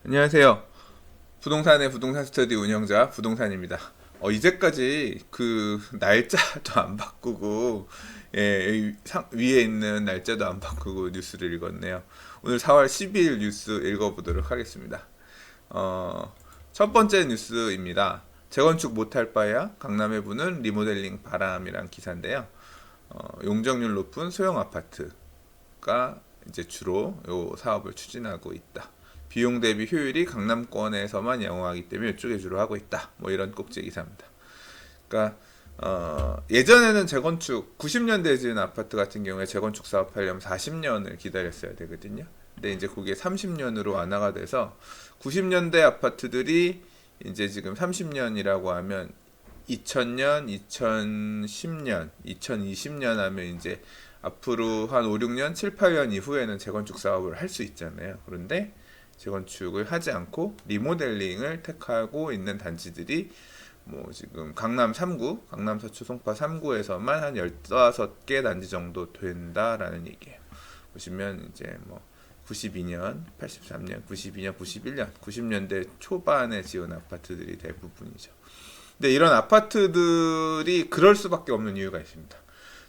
안녕하세요. 부동산의 부동산 스터디 운영자 부동산입니다. 이제까지 그 날짜도 안 바꾸고 위에 있는 날짜도 안 바꾸고 뉴스를 읽었네요. 오늘 4월 12일 뉴스 읽어보도록 하겠습니다. 어, 첫 번째 뉴스입니다. 재건축 못할 바야 강남에 부는 리모델링 바람이란 기사인데요. 용적률 높은 소형 아파트가 이제 주로 요 사업을 추진하고 있다. 비용 대비 효율이 강남권에서만 양호하기 때문에 이쪽에 주로 하고 있다. 뭐 이런 꼭지 기사입니다. 그러니까 예전에는 재건축 90년대에 지은 아파트 같은 경우에 재건축 사업하려면 40년을 기다렸어야 되거든요. 근데 이제 그게 30년으로 완화가 돼서 90년대 아파트들이 이제 지금 30년이라고 하면 2000년, 2010년, 2020년 하면 이제 앞으로 한 5, 6년, 7, 8년 이후에는 재건축 사업을 할 수 있잖아요. 그런데 재건축을 하지 않고 리모델링을 택하고 있는 단지들이 뭐 지금 강남 3구, 강남 서초 송파 3구에서만 한 15개 단지 정도 된다라는 얘기예요. 보시면 이제 뭐 92년, 83년, 92년, 91년, 90년대 초반에 지은 아파트들이 대부분이죠. 근데 이런 아파트들이 그럴 수밖에 없는 이유가 있습니다.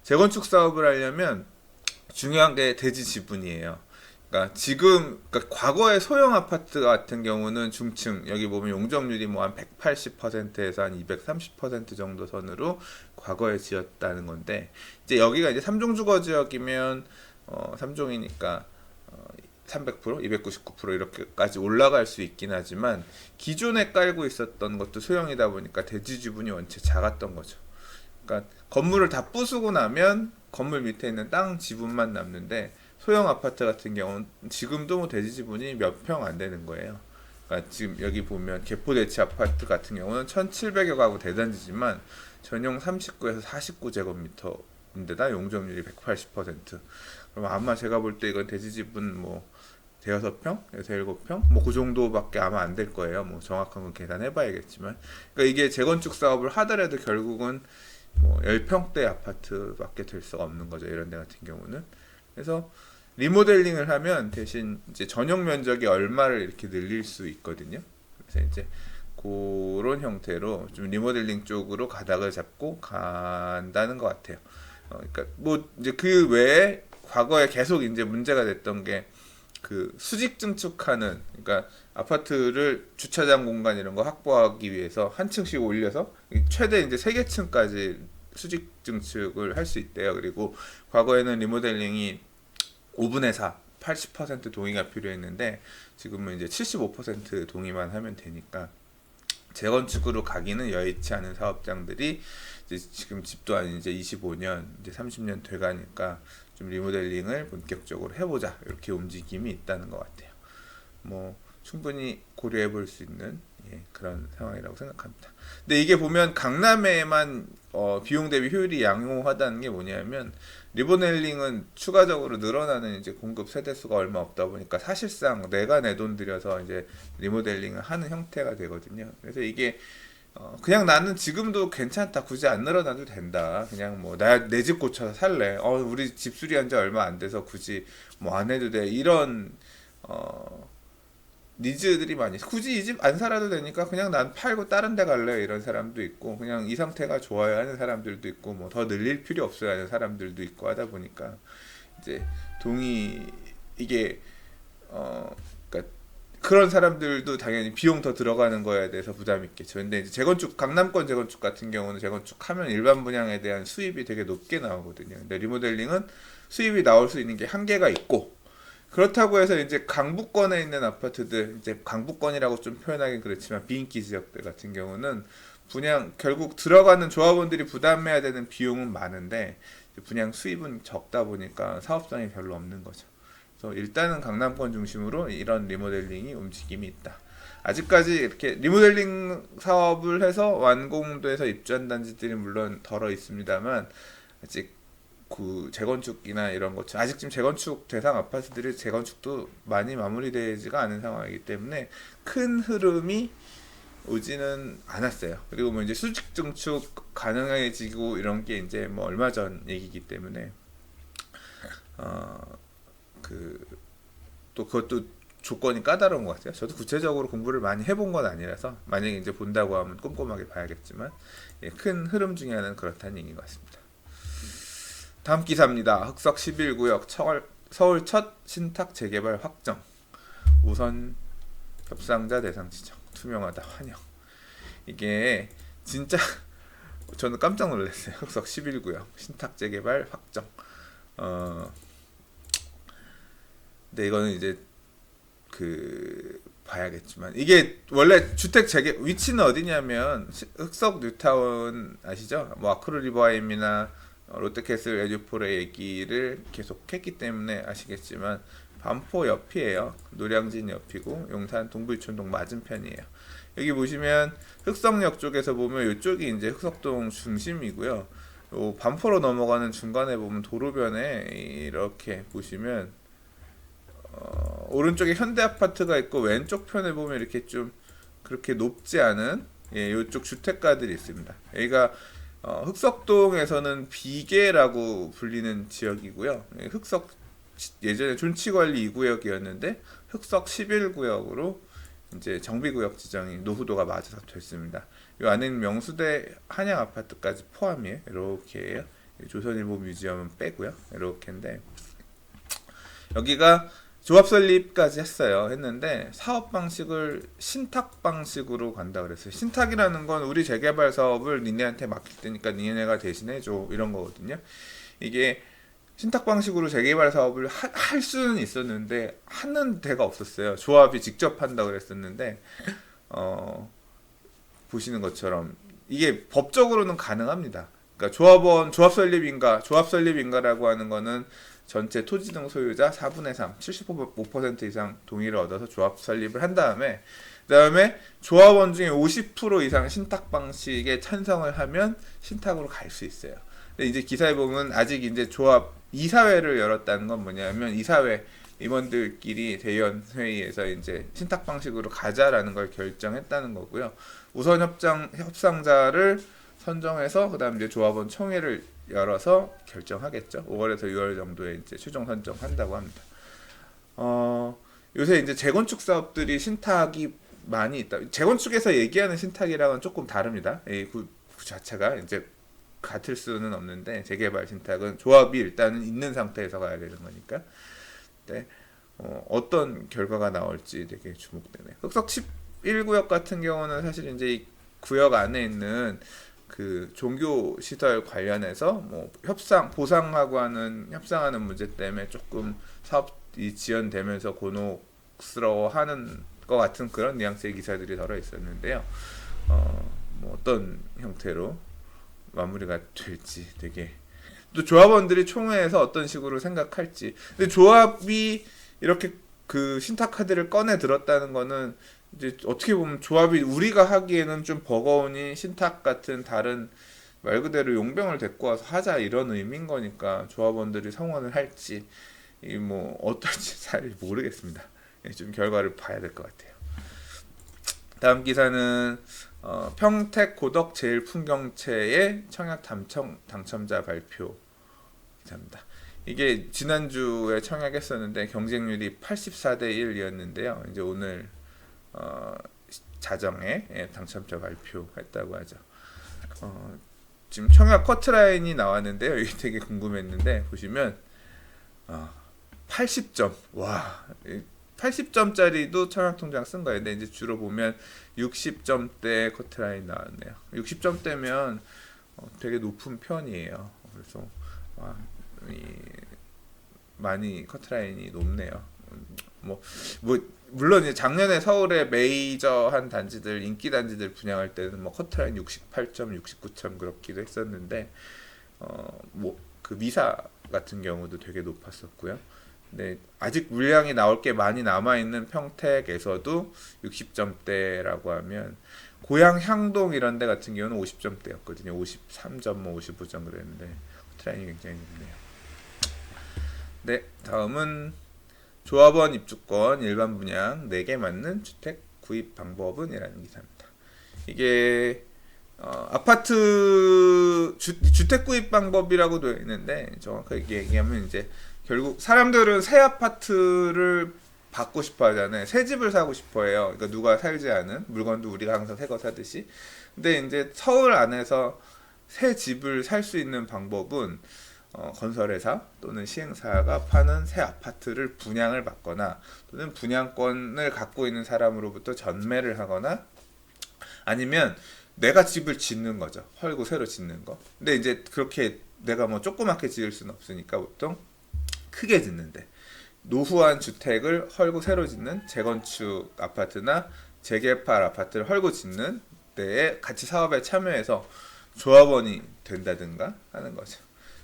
재건축 사업을 하려면 중요한 게 대지 지분이에요. 그러니까 지금 그러니까 과거의 소형 아파트 같은 경우는 중층 여기 보면 용적률이 뭐 한 180%에서 한 230% 정도 선으로 과거에 지었다는 건데 이제 여기가 이제 3종 주거 지역이면 3종이니까 300%, 299% 이렇게까지 올라갈 수 있긴 하지만 기존에 깔고 있었던 것도 소형이다 보니까 대지 지분이 원체 작았던 거죠. 그러니까 건물을 다 부수고 나면 건물 밑에 있는 땅 지분만 남는데 소형 아파트 같은 경우는 지금도 뭐 대지 지분이 몇 평 안 되는 거예요. 그러니까 지금 여기 보면 개포대치 아파트 같은 경우는 1,700여 가구 대단지지만 전용 39에서 49제곱미터인데다 용적률이 180%. 그럼 아마 제가 볼 때 이건 대지 지분 뭐 대여섯 평에서 7평? 뭐 그 정도밖에 아마 안 될 거예요. 뭐 정확한 건 계산해 봐야겠지만. 그러니까 이게 재건축 사업을 하더라도 결국은 뭐 10평대 아파트밖에 될 수가 없는 거죠. 이런 데 같은 경우는. 그래서 리모델링을 하면 대신 이제 전용 면적이 얼마를 이렇게 늘릴 수 있거든요. 그래서 이제 그런 형태로 좀 리모델링 쪽으로 가닥을 잡고 간다는 것 같아요. 그러니까 뭐 이제 그 외에 과거에 계속 이제 문제가 됐던 게 그 수직 증축하는 그러니까 아파트를 주차장 공간 이런 거 확보하기 위해서 한 층씩 올려서 최대 이제 세 개 층까지 수직 증축을 할 수 있대요. 그리고 과거에는 리모델링이 5분의 4, 80% 동의가 필요했는데 지금은 이제 75% 동의만 하면 되니까 재건축으로 가기는 여의치 않은 사업장들이 이제 지금 집도 아닌 이제 25년, 이제 30년 돼가니까 좀 리모델링을 본격적으로 해보자 이렇게 움직임이 있다는 것 같아요. 뭐 충분히 고려해 볼 수 있는 그런 상황이라고 생각합니다. 근데 이게 보면 강남에만 비용 대비 효율이 양호하다는 게 뭐냐면 리보넬링은 추가적으로 늘어나는 이제 공급 세대 수가 얼마 없다 보니까 사실상 내가 내 돈 들여서 이제 리모델링을 하는 형태가 되거든요. 그래서 이게 그냥 나는 지금도 괜찮다. 굳이 안 늘어나도 된다. 그냥 뭐 나 내 집 고쳐서 살래. 우리 집 수리한 지 얼마 안 돼서 굳이 뭐 안 해도 돼. 이런 어 니즈들이 많이 굳이 이 집 안 살아도 되니까 그냥 난 팔고 다른 데 갈래 이런 사람도 있고 그냥 이 상태가 좋아야 하는 사람들도 있고 뭐 더 늘릴 필요 없어야 하는 사람들도 있고 하다 보니까 이제 동의 이게 그러니까 그런 사람들도 당연히 비용 더 들어가는 거에 대해서 부담이 있겠죠. 근데 이제 재건축 강남권 재건축 같은 경우는 재건축하면 일반 분양에 대한 수입이 되게 높게 나오거든요. 근데 리모델링은 수입이 나올 수 있는 게 한계가 있고 그렇다고 해서 이제 강북권에 있는 아파트들, 이제 강북권이라고 좀 표현하긴 그렇지만 비인기 지역들 같은 경우는 분양 결국 들어가는 조합원들이 부담해야 되는 비용은 많은데 분양 수입은 적다 보니까 사업성이 별로 없는 거죠. 그래서 일단은 강남권 중심으로 이런 리모델링이 움직임이 있다. 아직까지 이렇게 리모델링 사업을 해서 완공돼서 입주한 단지들이 물론 덜어 있습니다만 아직 그 재건축이나 이런 것 아직 지금 재건축 대상 아파트들이 재건축도 많이 마무리되지가 않은 상황이기 때문에 큰 흐름이 오지는 않았어요. 그리고 뭐 이제 수직 증축 가능해지고 이런 게 이제 뭐 얼마 전 얘기이기 때문에 그 또 그것도 조건이 까다로운 것 같아요. 저도 구체적으로 공부를 많이 해본 건 아니라서 만약에 이제 본다고 하면 꼼꼼하게 봐야겠지만 예, 큰 흐름 중에 하나는 그렇다는 얘기인 것 같습니다. 다음 기사입니다. 흑석 11구역 서울 첫 신탁 재개발 확정. 우선 협상자 대상 지정. 투명하다 환영. 이게 진짜 저는 깜짝 놀랐어요. 흑석 11구역 신탁 재개발 확정. 근데 이거는 이제 봐야겠지만 이게 원래 주택 재개 위치는 어디냐면 흑석 뉴타운 아시죠? 뭐 아크로 리버하임이나 롯데캐슬 에듀폴의 얘기를 계속 했기 때문에 아시겠지만 반포 옆이에요. 노량진 옆이고 용산 동부이촌동 맞은편이에요. 여기 보시면 흑석역 쪽에서 보면 이쪽이 이제 흑석동 중심이고요. 요 반포로 넘어가는 중간에 보면 도로변에 이렇게 보시면 오른쪽에 현대아파트가 있고 왼쪽 편에 보면 이렇게 좀 그렇게 높지 않은 이쪽 주택가들이 있습니다. 여기가 흑석동에서는 비계라고 불리는 지역이고요. 흑석 예전에 존치관리 2구역이었는데 흑석 11구역으로 이제 정비구역 지정이 노후도가 맞아서 됐습니다. 이 안에는 명수대 한양 아파트까지 포함이에요. 이렇게예요. 조선일보 뮤지엄은 빼고요. 이렇게인데 여기가 조합 설립까지 했는데 사업 방식을 신탁 방식으로 간다 그랬어요. 신탁이라는 건 우리 재개발 사업을 니네한테 맡길 테니까 니네가 대신해줘 이런 거거든요. 이게 신탁 방식으로 재개발 사업을 할 수는 있었는데 하는 데가 없었어요. 조합이 직접 한다 그랬었는데 보시는 것처럼 이게 법적으로는 가능합니다. 그러니까 조합 설립인가라고 하는 거는 전체 토지 등 소유자 4분의 3, 75% 이상 동의를 얻어서 조합 설립을 한 다음에 그다음에 조합원 중에 50% 이상 신탁 방식에 찬성을 하면 신탁으로 갈 수 있어요. 근데 이제 기사에 보면 아직 이제 조합 이사회를 열었다는 건 뭐냐면 이사회 임원들끼리 대의원 회의에서 이제 신탁 방식으로 가자라는 걸 결정했다는 거고요. 우선 협상자를 선정해서 그다음 이제 조합원 총회를 열어서 결정하겠죠. 5월에서 6월 정도에 이제 최종 선정한다고 합니다. 요새 이제 재건축 사업들이 신탁이 많이 있다. 재건축에서 얘기하는 신탁이랑은 조금 다릅니다. 그 자체가 이제 같을 수는 없는데 재개발 신탁은 조합이 일단은 있는 상태에서 가야 되는 거니까. 네. 어떤 결과가 나올지 되게 주목되네요. 흑석 11구역 같은 경우는 사실 이제 이 구역 안에 있는 그 종교 시설 관련해서 뭐 협상하는 문제 때문에 조금 사업이 지연되면서 곤혹스러워하는 것 같은 그런 뉘앙스의 기사들이 들어 있었는데요. 뭐 어떤 형태로 마무리가 될지 되게 또 조합원들이 총회에서 어떤 식으로 생각할지. 근데 조합이 이렇게 그 신탁 카드를 꺼내 들었다는 거는 이제 어떻게 보면 조합이 우리가 하기에는 좀 버거우니 신탁 같은 다른 말 그대로 용병을 데리고 와서 하자 이런 의미인 거니까 조합원들이 성원을 할지 뭐 어떨지 잘 모르겠습니다. 좀 결과를 봐야 될 것 같아요. 다음 기사는 평택 고덕 제일풍경채의 청약 당첨자 발표 기사입니다. 이게 지난주에 청약했었는데 경쟁률이 84대 1이었는데요. 이제 오늘 자정에 당첨자 발표했다고 하죠. 지금 청약 커트라인이 나왔는데요. 이게 되게 궁금했는데 보시면 80점. 와, 80점짜리도 청약통장 쓴 거예요. 근데 이제 주로 보면 60점대 커트라인 나왔네요. 60점대면 되게 높은 편이에요. 그래서 많이 커트라인이 높네요. 물론 이제 작년에 서울의 메이저한 단지들, 인기 단지들 분양할 때는 뭐 커트라인 68점, 69점 그렇기도 했었는데 그 미사 같은 경우도 되게 높았었고요. 근데 아직 물량이 나올 게 많이 남아 있는 평택에서도 60점대라고 하면 고양 향동 이런 데 같은 경우는 50점대였거든요. 53점, 뭐 55점 그랬는데 커트라인이 굉장히 높네요. 네, 다음은 조합원 입주권 일반 분양 4개 맞는 주택 구입 방법은 이라는 기사입니다. 이게 아파트 주택 구입 방법이라고 되어 있는데 정확하게 얘기하면 이제 결국 사람들은 새 아파트를 받고 싶어 하잖아요. 새 집을 사고 싶어 해요. 그러니까 누가 살지 않은 물건도 우리가 항상 새 거 사듯이. 근데 이제 서울 안에서 새 집을 살 수 있는 방법은 건설회사 또는 시행사가 파는 새 아파트를 분양을 받거나 또는 분양권을 갖고 있는 사람으로부터 전매를 하거나 아니면 내가 집을 짓는 거죠. 헐고 새로 짓는 거. 근데 이제 그렇게 내가 뭐 조그맣게 지을 수는 없으니까 보통 크게 짓는데 노후한 주택을 헐고 새로 짓는 재건축 아파트나 재개발 아파트를 헐고 짓는 데에 같이 사업에 참여해서 조합원이 된다든가 하는 거죠.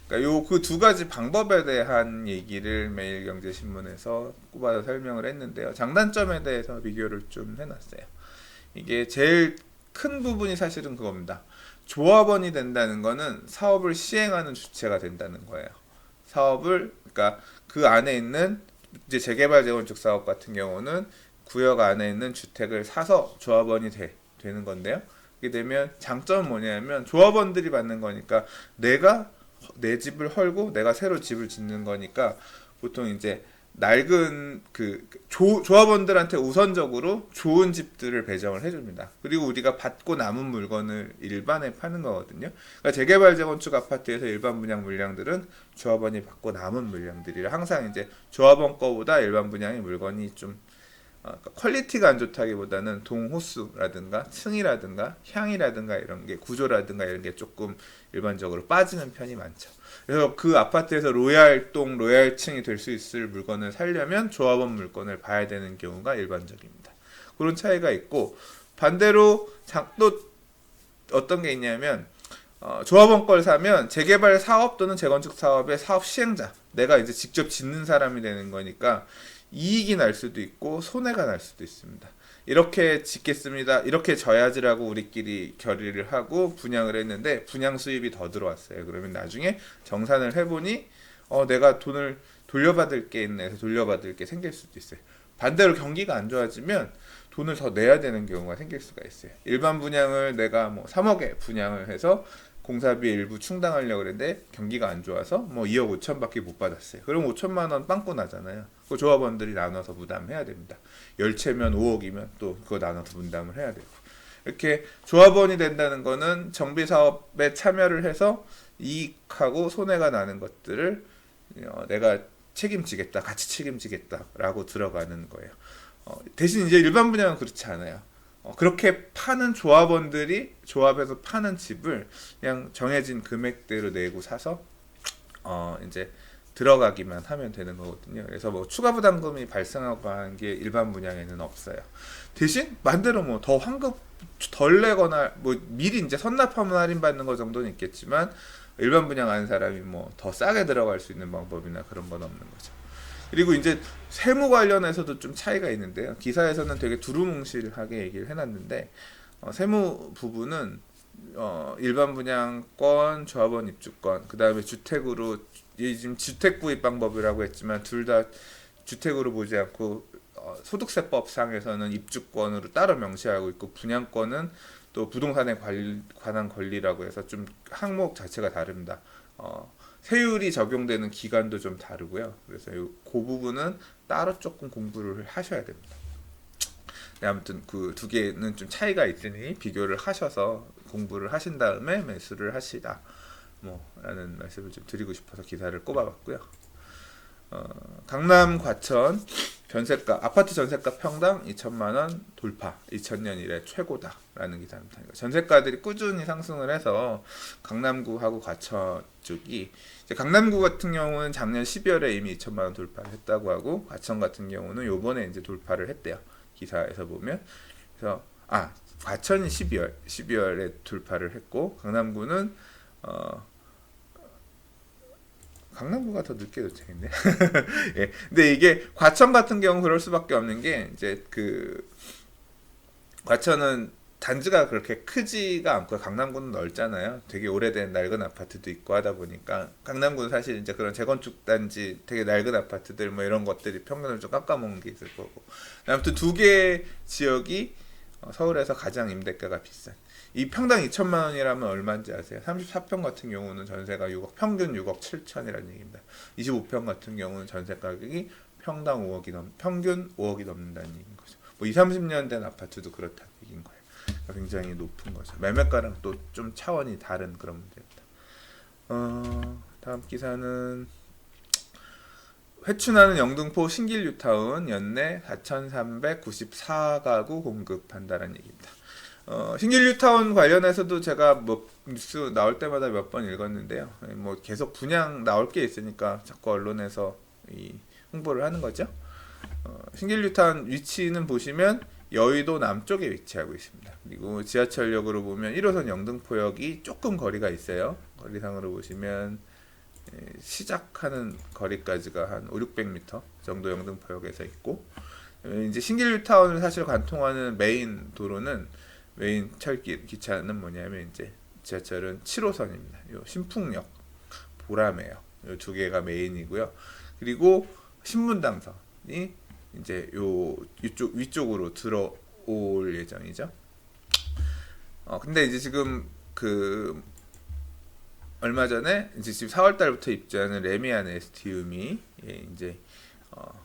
그러니까 요 그 두 가지 방법에 대한 얘기를 매일경제신문에서 꼽아서 설명을 했는데요. 장단점에 대해서 비교를 좀 해놨어요. 이게 제일 큰 부분이 사실은 그겁니다. 조합원이 된다는 거는 사업을 시행하는 주체가 된다는 거예요. 사업을 그러니까 그 안에 있는 이제 재개발 재건축 사업 같은 경우는 구역 안에 있는 주택을 사서 조합원이 되는 건데요. 이게 되면 장점은 뭐냐면 조합원들이 받는 거니까 내가 내 집을 헐고 내가 새로 집을 짓는 거니까 보통 이제 낡은 조합원들한테 우선적으로 좋은 집들을 배정을 해줍니다. 그리고 우리가 받고 남은 물건을 일반에 파는 거거든요. 그러니까 재개발 재건축 아파트에서 일반 분양 물량들은 조합원이 받고 남은 물량들이라 항상 이제 조합원 거보다 일반 분양의 물건이 좀 그러니까 퀄리티가 안 좋다기보다는 동호수라든가 층이라든가 향이라든가 이런 게 구조라든가 이런 게 조금 일반적으로 빠지는 편이 많죠. 그래서 그 아파트에서 로얄동 로얄층이 될 수 있을 물건을 사려면 조합원 물건을 봐야 되는 경우가 일반적입니다. 그런 차이가 있고 반대로 또 어떤 게 있냐면 조합원 걸 사면 재개발 사업 또는 재건축 사업의 사업 시행자 내가 이제 직접 짓는 사람이 되는 거니까 이익이 날 수도 있고 손해가 날 수도 있습니다. 이렇게 짓겠습니다. 이렇게 져야지라고 우리끼리 결의를 하고 분양을 했는데 분양 수입이 더 들어왔어요. 그러면 나중에 정산을 해보니 내가 돈을 돌려받을 게 있네 해서 돌려받을 게 생길 수도 있어요. 반대로 경기가 안 좋아지면 돈을 더 내야 되는 경우가 생길 수가 있어요. 일반 분양을 내가 뭐 3억에 분양을 해서 공사비 일부 충당하려고 그랬는데 경기가 안 좋아서 뭐 2억 5천밖에 못 받았어요. 그럼 5천만 원 빵꾸 나잖아요. 그 조합원들이 나눠서 부담해야 됩니다. 10채면 5억이면 또 그거 나눠서 분담을 해야 되고. 이렇게 조합원이 된다는 거는 정비 사업에 참여를 해서 이익하고 손해가 나는 것들을 내가 책임지겠다, 같이 책임지겠다라고 들어가는 거예요. 대신 이제 일반 분양은 그렇지 않아요. 그렇게 파는 조합원들이 조합에서 파는 집을 그냥 정해진 금액대로 내고 사서 이제 들어가기만 하면 되는 거거든요. 그래서 뭐 추가 부담금이 발생하고 하는 게 일반 분양에는 없어요. 대신 반대로 뭐 더 환급 덜 내거나 뭐 미리 이제 선납하면 할인 받는 거 정도는 있겠지만 일반 분양 하는 사람이 뭐 더 싸게 들어갈 수 있는 방법이나 그런 건 없는 거죠. 그리고 이제 세무 관련해서도 좀 차이가 있는데요. 기사에서는 되게 두루뭉실하게 얘기를 해놨는데 세무 부분은 일반 분양권, 조합원 입주권, 그 다음에 주택으로 지금 주택 구입 방법이라고 했지만 둘 다 주택으로 보지 않고 소득세법상에서는 입주권으로 따로 명시하고 있고 분양권은 또 부동산에 관한 권리라고 해서 좀 항목 자체가 다릅니다. 세율이 적용되는 기간도 좀 다르고요. 그래서 그 부분은 따로 조금 공부를 하셔야 됩니다. 네, 아무튼 그 두 개는 좀 차이가 있으니 비교를 하셔서 공부를 하신 다음에 매수를 하시다. 라는 말씀을 좀 드리고 싶어서 기사를 꼽아봤고요. 강남 과천 전세가 아파트 전세가 평당 2천만 원 돌파 2000년 이래 최고다라는 기사입니다. 전세가들이 꾸준히 상승을 해서 강남구하고 과천 쪽이 이제 강남구 같은 경우는 작년 12월에 이미 2천만 원 돌파를 했다고 하고 과천 같은 경우는 요번에 이제 돌파를 했대요. 기사에서 보면 그래서 과천이 12월에 돌파를 했고 강남구는 강남구가 더 늦게 도착했네. 예. 근데 이게 과천 같은 경우 그럴 수밖에 없는 게 이제 과천은 단지가 그렇게 크지가 않고 강남구는 넓잖아요. 되게 오래된 낡은 아파트도 있고 하다 보니까 강남구는 사실 이제 그런 재건축 단지 되게 낡은 아파트들 뭐 이런 것들이 평균을 좀 깎아먹는 게 있을 거고. 아무튼 두 개의 지역이 서울에서 가장 임대가가 비싼. 이 평당 2천만 원이라면 얼마인지 아세요? 34평 같은 경우는 전세가 평균 6억 7천이라는 얘기입니다. 25평 같은 경우는 전세 가격이 평당 5억이 평균 5억이 넘는다는 얘기인 거죠. 뭐 2, 30년 된 아파트도 그렇다는 얘기인 거예요. 그러니까 굉장히 높은 거죠. 매매가랑 또 좀 차원이 다른 그런 문제입니다. 다음 기사는 회춘하는 영등포 신길 뉴타운 연내 4,394가구 공급한다는 얘기입니다. 신길 뉴타운 관련해서도 제가 뭐 뉴스 나올 때마다 몇 번 읽었는데요. 뭐 계속 분양 나올 게 있으니까 자꾸 언론에서 이 홍보를 하는 거죠. 신길 뉴타운 위치는 보시면 여의도 남쪽에 위치하고 있습니다. 그리고 지하철역으로 보면 1호선 영등포역이 조금 거리가 있어요. 거리상으로 보시면 시작하는 거리까지가 한 5, 600m 정도 영등포역에서 있고, 이제 신길 뉴타운을 사실 관통하는 메인 도로는 메인 철길 기차는 뭐냐면 이제 지하철은 7호선입니다. 요 신풍역, 보라매역 요 두 개가 메인이고요. 그리고 신분당선이 이제 요 이쪽 위쪽으로 들어올 예정이죠. 근데 이제 지금 그 얼마 전에 이제 지금 4월 달부터 입주하는 레미안 에스티움이 이제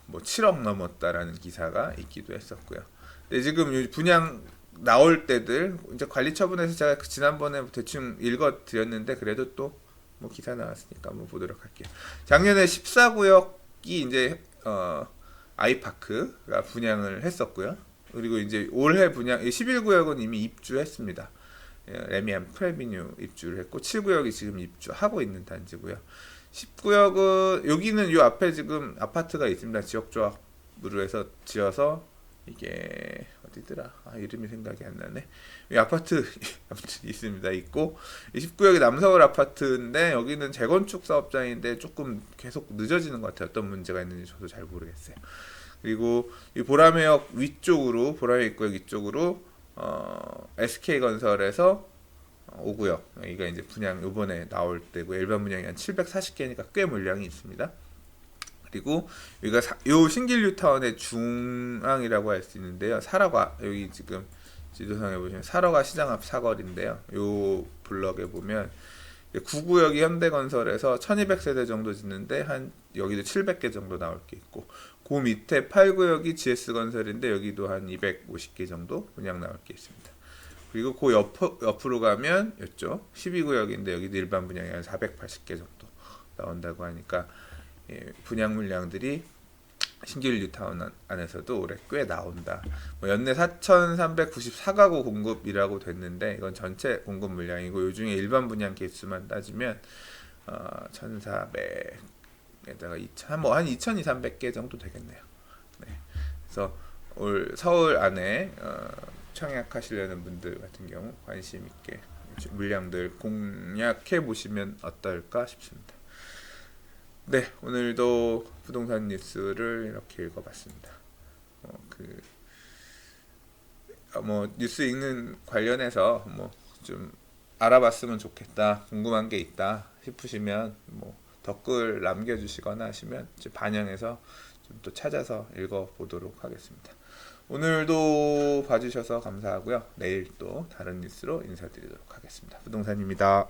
뭐 7억 넘었다라는 기사가 있기도 했었고요. 근데 지금 분양 나올 때들 이제 관리 처분에서 제가 지난번에 대충 읽어 드렸는데 그래도 또 뭐 기사 나왔으니까 한번 보도록 할게요. 작년에 14구역이 이제 아이파크가 분양을 했었고요. 그리고 이제 올해 분양 11구역은 이미 입주했습니다. 레미안 프레비뉴 입주를 했고 7구역이 지금 입주하고 있는 단지고요. 10구역은 여기는 요 앞에 지금 아파트가 있습니다. 지역조합으로 해서 지어서 이게 어디더라? 이름이 생각이 안 나네. 이 아파트 아무튼 있습니다. 있고 10구역이 남서울 아파트인데 여기는 재건축 사업장인데 조금 계속 늦어지는 것 같아요. 어떤 문제가 있는지 저도 잘 모르겠어요. 그리고 이 보라매역 위쪽으로 보라매 입구역 위쪽으로 SK건설에서 5구역 여기가 이제 분양 요번에 나올 때고 일반 분양이 한 740개니까 꽤 물량이 있습니다. 그리고 여기가 요 신길 뉴타운의 중앙이라고 할 수 있는데요. 사러가 여기 지금 지도상에 보시면 사러가 시장 앞 사거리인데요. 요 블럭에 보면 9구역이 현대건설에서 1200세대 정도 짓는데 한 여기도 700개 정도 나올 게 있고 그 밑에 8구역이 GS건설인데 여기도 한 250개 정도 분양 나올 게 있습니다. 그리고 그 옆으로 가면 이쪽 12구역인데 여기도 일반 분양이 한 480개 정도 나온다고 하니까 분양 물량들이 신길 뉴타운 안에서도 올해 꽤 나온다. 뭐 연내 4,394가구 공급이라고 됐는데 이건 전체 공급 물량이고 요 중에 일반 분양 개수만 따지면 1,400에다가 2,000 뭐 한 2,200~300개 정도 되겠네요. 네. 그래서 올 서울 안에 청약하시려는 분들 같은 경우 관심 있게 물량들 공략해 보시면 어떨까 싶습니다. 네, 오늘도 부동산 뉴스를 이렇게 읽어봤습니다. 뉴스 읽는 관련해서 뭐 좀 알아봤으면 좋겠다, 궁금한 게 있다 싶으시면 뭐 댓글 남겨주시거나 하시면 이제 반영해서 좀 또 찾아서 읽어보도록 하겠습니다. 오늘도 봐주셔서 감사하고요. 내일 또 다른 뉴스로 인사드리도록 하겠습니다. 부동산입니다.